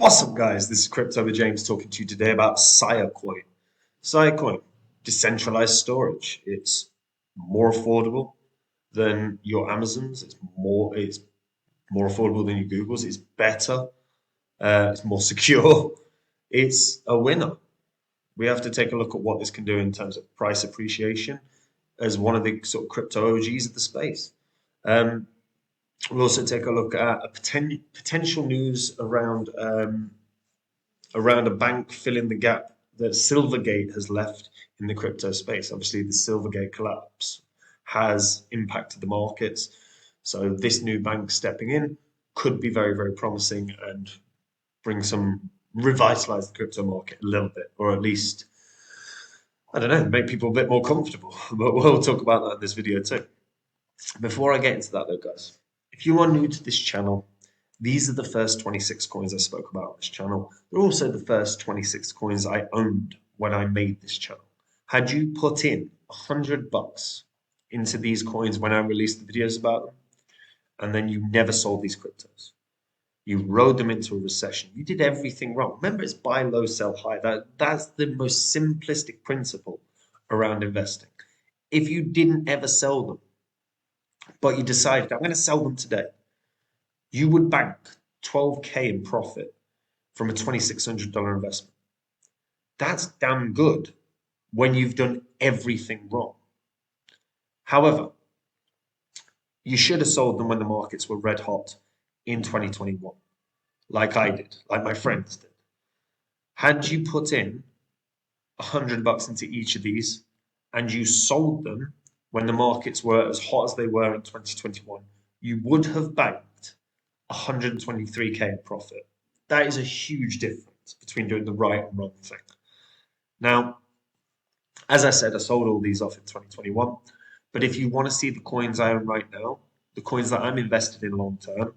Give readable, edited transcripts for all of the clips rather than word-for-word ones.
What's up, guys? This is Crypto with James talking to you today about Siacoin. Siacoin, decentralized storage. It's more affordable than your Amazons. It's more affordable than your Googles. It's better. It's more secure. It's a winner. We have to take a look at what this can do in terms of price appreciation as one of the sort of crypto OGs of the space. Um, we'll also take a look at a potential news around a bank filling the gap that Silvergate has left in the crypto space. Obviously, the Silvergate collapse has impacted the markets. So this new bank stepping in could be very, very promising and revitalize the crypto market a little bit, or at least, I don't know, make people a bit more comfortable. But we'll talk about that in this video too. Before I get into that though, guys, if you are new to this channel, these are the first 26 coins I spoke about on this channel. They're also the first 26 coins I owned when I made this channel. Had you put in $100 into these coins when I released the videos about them, and then you never sold these cryptos, you rode them into a recession, you did everything wrong. Remember, it's buy low, sell high. That's the most simplistic principle around investing. If you didn't ever sell them, but you decided, I'm going to sell them today, you would bank 12K in profit from a $2,600 investment. That's damn good when you've done everything wrong. However, you should have sold them when the markets were red hot in 2021, like I did, like my friends did. Had you put in $100 into each of these and you sold them when the markets were as hot as they were in 2021, you would have banked 123K in profit. That is a huge difference between doing the right and wrong thing. Now, as I said, I sold all these off in 2021. But if you want to see the coins I own right now, the coins that I'm invested in long term,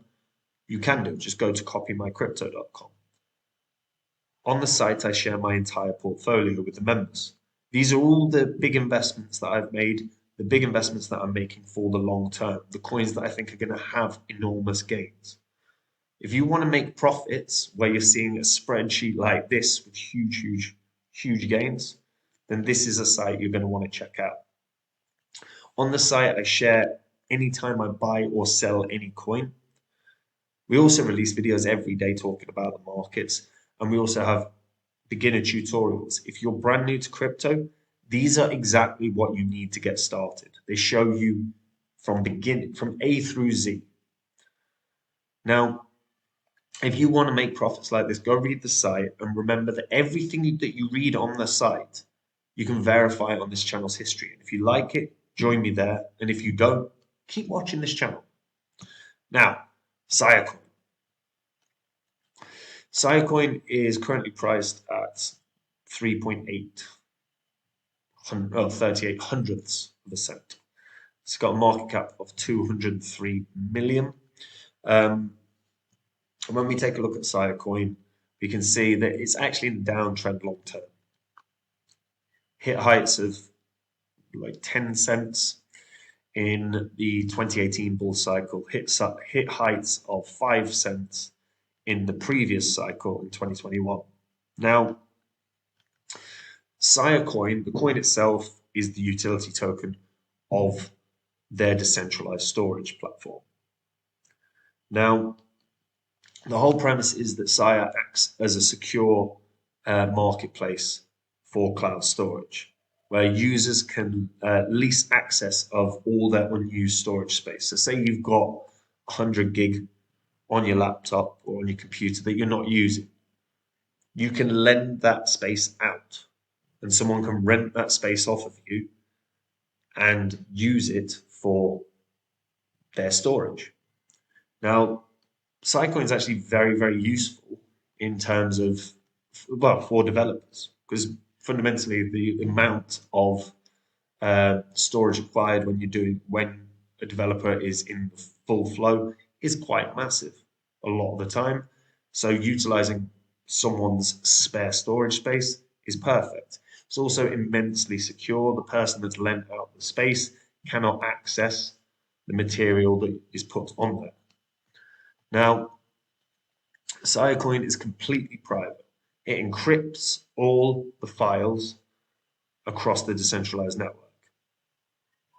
you can do. Just go to copymycrypto.com. On the site, I share my entire portfolio with the members. These are all the big investments that I've made, the big investments that I'm making for the long term, the coins that I think are going to have enormous gains. If you want to make profits where you're seeing a spreadsheet like this with huge gains, then this is a site you're going to want to check out. On the site, I share anytime I buy or sell any coin. We also release videos every day talking about the markets, and we also have beginner tutorials. If you're brand new to crypto, these are exactly what you need to get started. They show you from A through Z. Now, if you want to make profits like this, go read the site and remember that everything that you read on the site, you can verify on this channel's history. And if you like it, join me there. And if you don't, keep watching this channel. Now, Siacoin. Siacoin is currently priced at 38 hundredths of a cent. It's got a market cap of 203 million. And when we take a look at Siacoin, we can see that it's actually in the downtrend long term. Hit heights of like 10 cents in the 2018 bull cycle, hit heights of 5 cents in the previous cycle in 2021. Now, Siacoin, the coin itself, is the utility token of their decentralized storage platform. Now, the whole premise is that Sia acts as a secure marketplace for cloud storage, where users can lease access of all their unused storage space. So say you've got 100 gig on your laptop or on your computer that you're not using. You can lend that space out, and someone can rent that space off of you and use it for their storage. Now, Siacoin is actually very, very useful in terms of, well, for developers, because fundamentally the amount of storage required when a developer is in full flow is quite massive a lot of the time. So utilizing someone's spare storage space is perfect. It's also immensely secure. The person that's lent out the space cannot access the material that is put on there. Now, Siacoin is completely private. It encrypts all the files across the decentralized network.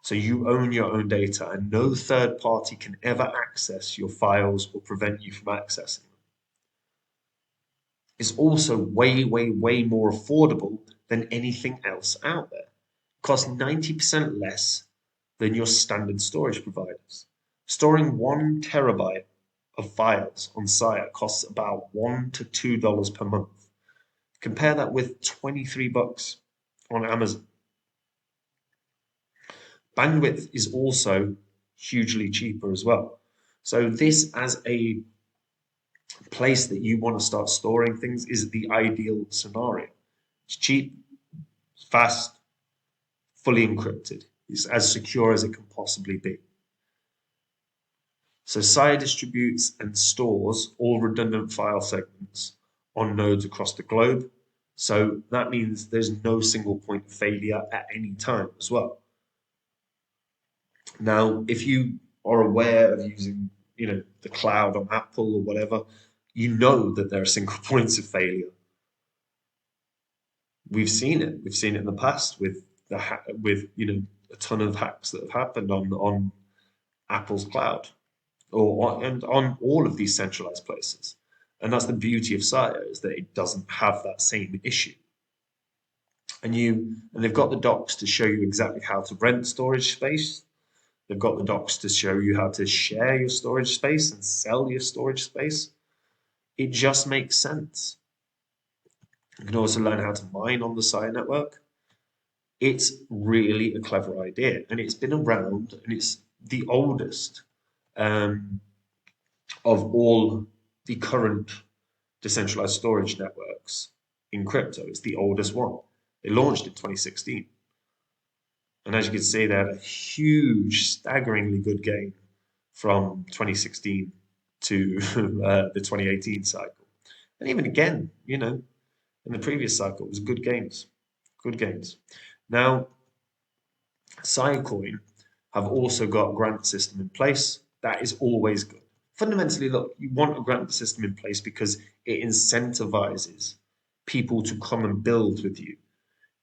So you own your own data, and no third party can ever access your files or prevent you from accessing them. It's also way, way, way more affordable than anything else out there. It costs 90% less than your standard storage providers. Storing 1 terabyte of files on Sia costs about $1 to $2 per month. Compare that with $23 on Amazon. Bandwidth is also hugely cheaper as well. So this as a place that you want to start storing things is the ideal scenario. It's cheap, fast, fully encrypted. It's as secure as it can possibly be. So Sia distributes and stores all redundant file segments on nodes across the globe. So that means there's no single point of failure at any time as well. Now, if you are aware of using, the cloud on Apple or whatever, you know that there are single points of failure. We've seen it. We've seen it in the past with a ton of hacks that have happened on Apple's cloud and on all of these centralized places. And that's the beauty of Sia, is that it doesn't have that same issue. And they've got the docs to show you exactly how to rent storage space. They've got the docs to show you how to share your storage space and sell your storage space. It just makes sense. You can also learn how to mine on the Sia network. It's really a clever idea, and it's been around, and it's the oldest of all the current decentralized storage networks in crypto. It's the oldest one. They launched in 2016. And as you can see, they had a huge, staggeringly good gain from 2016 to the 2018 cycle. And even again, in the previous cycle, it was good gains. Good gains. Now, Siacoin have also got a grant system in place. That is always good. Fundamentally, look, you want a grant system in place because it incentivizes people to come and build with you.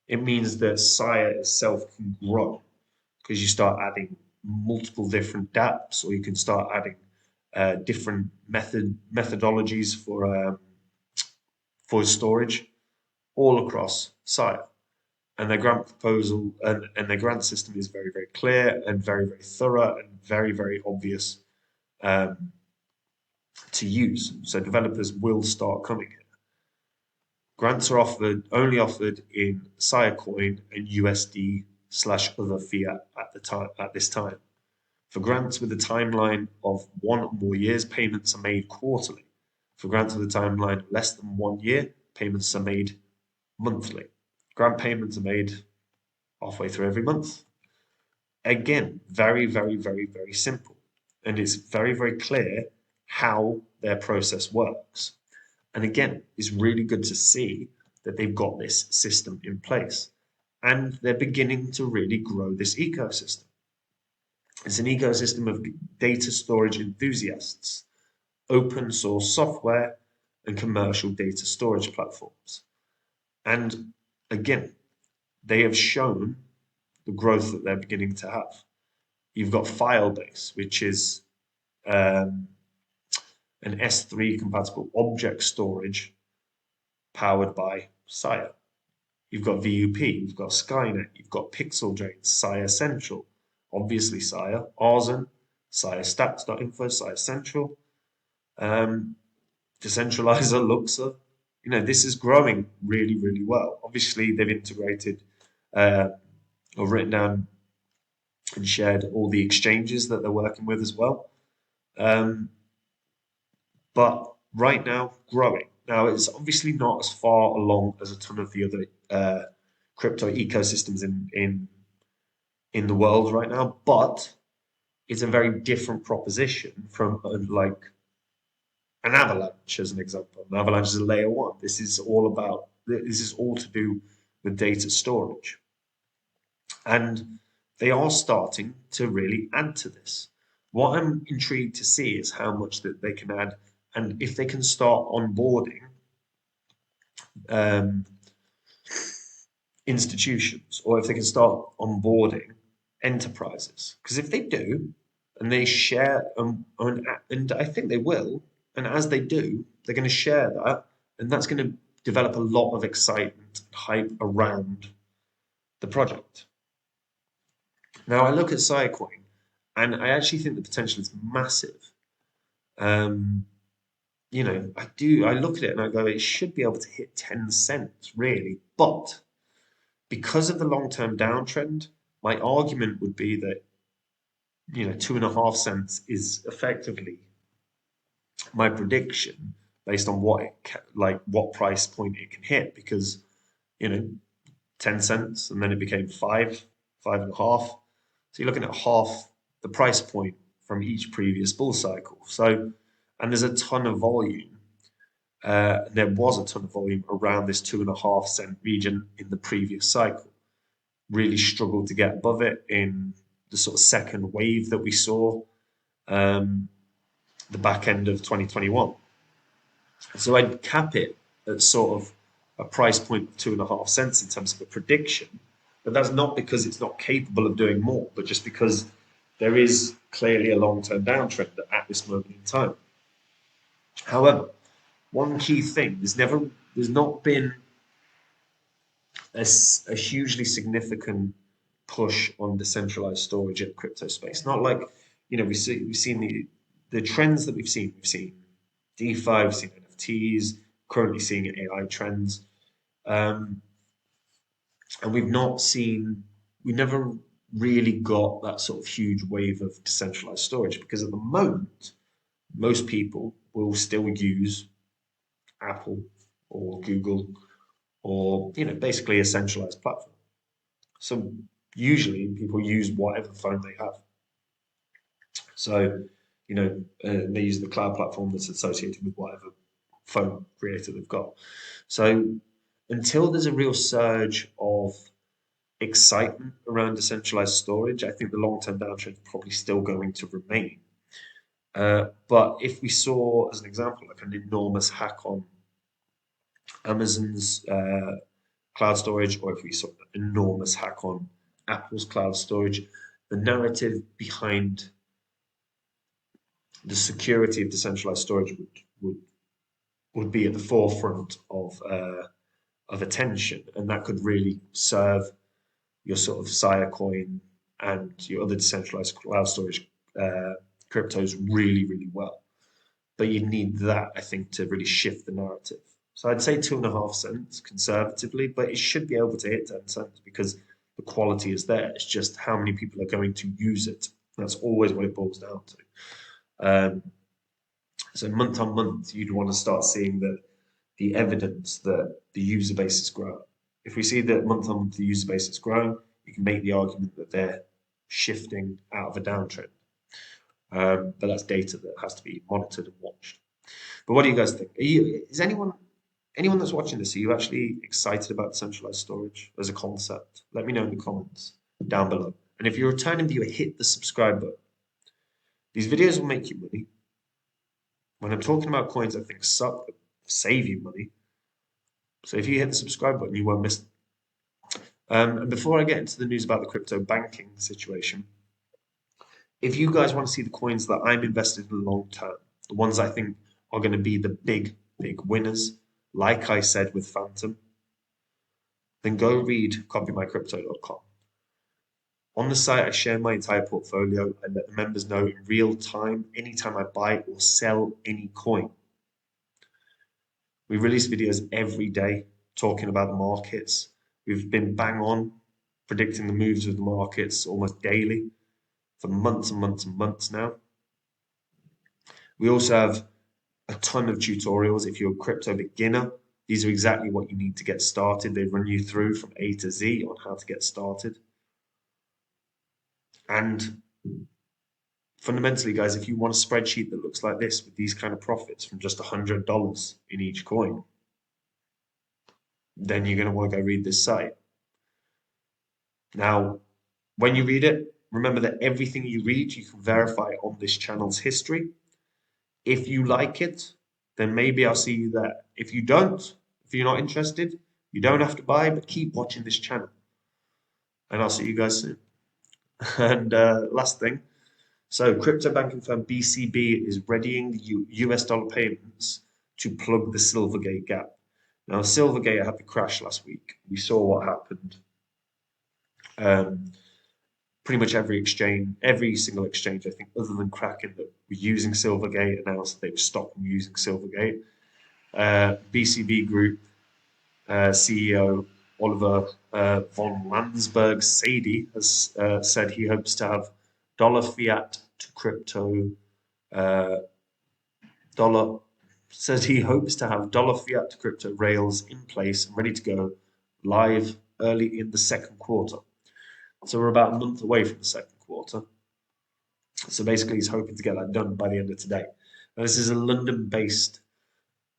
It means that Sia itself can grow because you start adding multiple different dApps, or you can start adding different methodologies for storage all across Sia. And their grant proposal and their grant system is very, very clear and very, very thorough and very, very obvious to use. So developers will start coming here. Grants are only offered in Siacoin and USD/other fiat at this time. For grants with a timeline of 1 or more years, payments are made quarterly. For grants with a timeline of less than 1 year, payments are made monthly. Grant payments are made halfway through every month. Again, very, very, very, very simple. And it's very, very clear how their process works. And again, it's really good to see that they've got this system in place. And they're beginning to really grow this ecosystem. It's an ecosystem of data storage enthusiasts, open source software, and commercial data storage platforms. And again, they have shown the growth that they're beginning to have. You've got Firebase, which is an S3 compatible object storage powered by Sia. You've got VUP, you've got Skynet, you've got Pixel Drain, Sia Central, obviously Sia, Arzen, Sia Stats.info, Sia Central, Decentralizer, Luxor. This is growing really, really well. Obviously, they've integrated or written down and shared all the exchanges that they're working with as well. But right now, growing. Now, it's obviously not as far along as a ton of the other crypto ecosystems in the world right now, but it's a very different proposition from like an Avalanche, as an example. An Avalanche is a layer one. This is all to do with data storage. And they are starting to really add to this. What I'm intrigued to see is how much that they can add And if they can start onboarding um, institutions, or if they can start onboarding enterprises, because if they do and they share, and I think they will, and as they do, they're going to share that, and that's going to develop a lot of excitement and hype around the project. Now, I look at Siacoin, and I actually think the potential is massive. Um, I look at it and I go, it should be able to hit 10 cents, really. But because of the long-term downtrend, my argument would be that, 2.5 cents is effectively my prediction based on what price point it can hit, because, you know, 10 cents and then it became 5.5. So you're looking at half the price point from each previous bull cycle. So, and there's a ton of volume. There was a ton of volume around this 2.5 cent region in the previous cycle. Really struggled to get above it in the sort of second wave that we saw um, the back end of 2021. So I'd cap it at sort of a price point of 2.5 cents in terms of a prediction. But that's not because it's not capable of doing more, but just because there is clearly a long-term downtrend at this moment in time. However, one key thing, there's not been a hugely significant push on decentralized storage in the crypto space. Not like, we've seen the trends that we've seen. We've seen DeFi, we've seen NFTs, currently seeing AI trends. And we never really got that sort of huge wave of decentralized storage, because at the moment, most people will still use Apple or Google, or basically a centralized platform. So usually people use whatever phone they have. So they use the cloud platform that's associated with whatever phone creator they've got. So until there's a real surge of excitement around decentralized storage, I think the long-term downtrend is probably still going to remain. But if we saw, as an example, like an enormous hack on Amazon's cloud storage, or if we saw an enormous hack on Apple's cloud storage, the narrative behind the security of decentralized storage would be at the forefront of attention, and that could really serve your sort of Siacoin and your other decentralized cloud storage cryptos really, really well. But you need that, I think, to really shift the narrative. So I'd say 2.5 cents conservatively, but it should be able to hit 10 cents because the quality is there. It's just how many people are going to use it. That's always what it boils down to. So month on month, you'd want to start seeing the evidence that the user base is growing. If we see that month on month the user base is growing, you can make the argument that they're shifting out of a downtrend. But that's data that has to be monitored and watched. But what do you guys think? Is anyone that's watching this, are you actually excited about decentralized storage as a concept? Let me know in the comments down below. And if you're a returning viewer, hit the subscribe button. These videos will make you money. When I'm talking about coins I think suck, but save you money. So if you hit the subscribe button, you won't miss them. And before I get into the news about the crypto banking situation, if you guys want to see the coins that I'm invested in long term, the ones I think are going to be the big, big winners, like I said with Phantom, then go read copymycrypto.com. On the site, I share my entire portfolio and let the members know in real time anytime I buy or sell any coin. We release videos every day talking about the markets. We've been bang on predicting the moves of the markets almost daily for months and months and months now. We also have a ton of tutorials. If you're a crypto beginner, these are exactly what you need to get started. They run you through from A to Z on how to get started. And fundamentally, guys, if you want a spreadsheet that looks like this with these kind of profits from just $100 in each coin, then you're going to want to go read this site. Now, when you read it, remember that everything you read, you can verify on this channel's history. If you like it, then maybe I'll see you there. If you don't, if you're not interested, you don't have to buy, but keep watching this channel. And I'll see you guys soon. And last thing, so crypto banking firm BCB is readying the US dollar payments to plug the Silvergate gap. Now, Silvergate had the crash last week. We saw what happened. Pretty much every single exchange, I think, other than Kraken that were using Silvergate, announced that they were stopping using Silvergate. BCB Group CEO Oliver von Landsberg Sadie has said he hopes to have dollar fiat to crypto dollar says he hopes to have dollar fiat to crypto rails in place and ready to go live early in the second quarter. So we're about a month away from the second quarter. So basically, he's hoping to get that done by the end of today. Now, this is a London-based,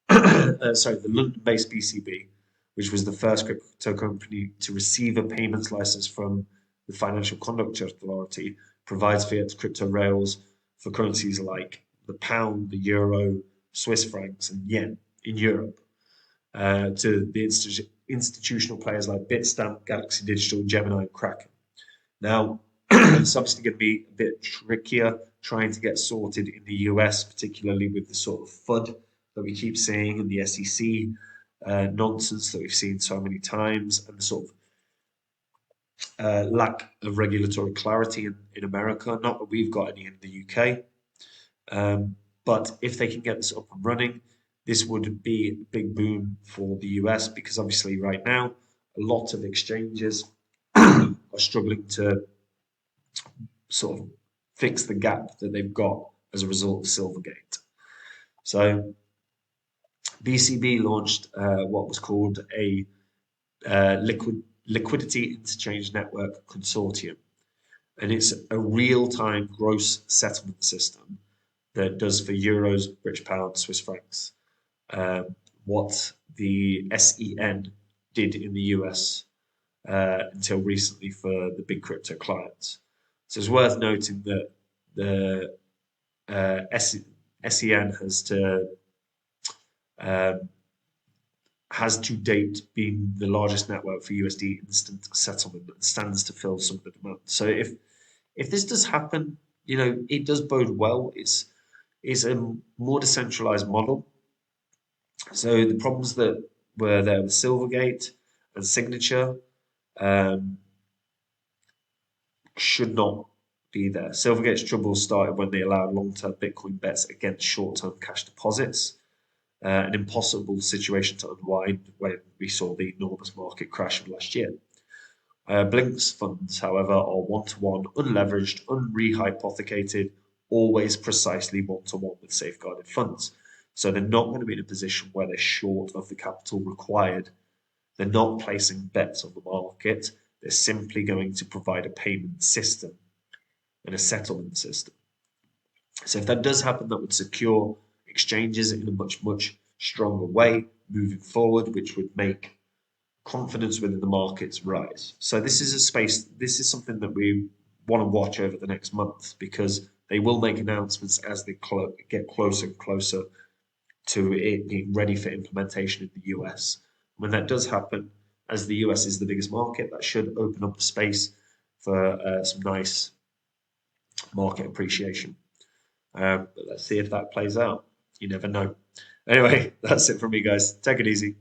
the London-based BCB, which was the first crypto company to receive a payments license from the Financial Conduct Authority, provides fiat to crypto rails for currencies like the pound, the euro, Swiss francs, and yen in Europe, to the institutional players like Bitstamp, Galaxy Digital, Gemini, and Kraken. Now, it's obviously going to be a bit trickier trying to get sorted in the US, particularly with the sort of FUD that we keep seeing and the SEC nonsense that we've seen so many times, and the sort of lack of regulatory clarity in America. Not that we've got any in the UK, but if they can get this up and running, this would be a big boom for the US, because obviously right now a lot of exchanges are struggling to sort of fix the gap that they've got as a result of Silvergate. So BCB launched what was called a Liquidity Interchange Network Consortium, and it's a real-time gross settlement system that does for euros, British pounds, Swiss francs, what the SEN did in the US until recently for the big crypto clients. So it's worth noting that the SEN has to date been the largest network for USD instant settlement and stands to fill some of the demand. So if this does happen, it does bode well. It's a more decentralized model. So the problems that were there with Silvergate and Signature should not be there. Silvergate's trouble started when they allowed long-term Bitcoin bets against short-term cash deposits. An impossible situation to unwind when we saw the enormous market crash of last year. Blink's funds, however, are one-to-one, unleveraged, unrehypothecated, always precisely one-to-one with safeguarded funds. So they're not going to be in a position where they're short of the capital required. They're not placing bets on the market. They're simply going to provide a payment system and a settlement system. So if that does happen, that would secure exchanges in a much, much stronger way moving forward, which would make confidence within the markets rise. So this is something that we want to watch over the next month, because they will make announcements as they get closer and closer to it being ready for implementation in the US. When that does happen, as the US is the biggest market, that should open up space for some nice market appreciation. But let's see if that plays out. You never know. Anyway, that's it from me, guys. Take it easy.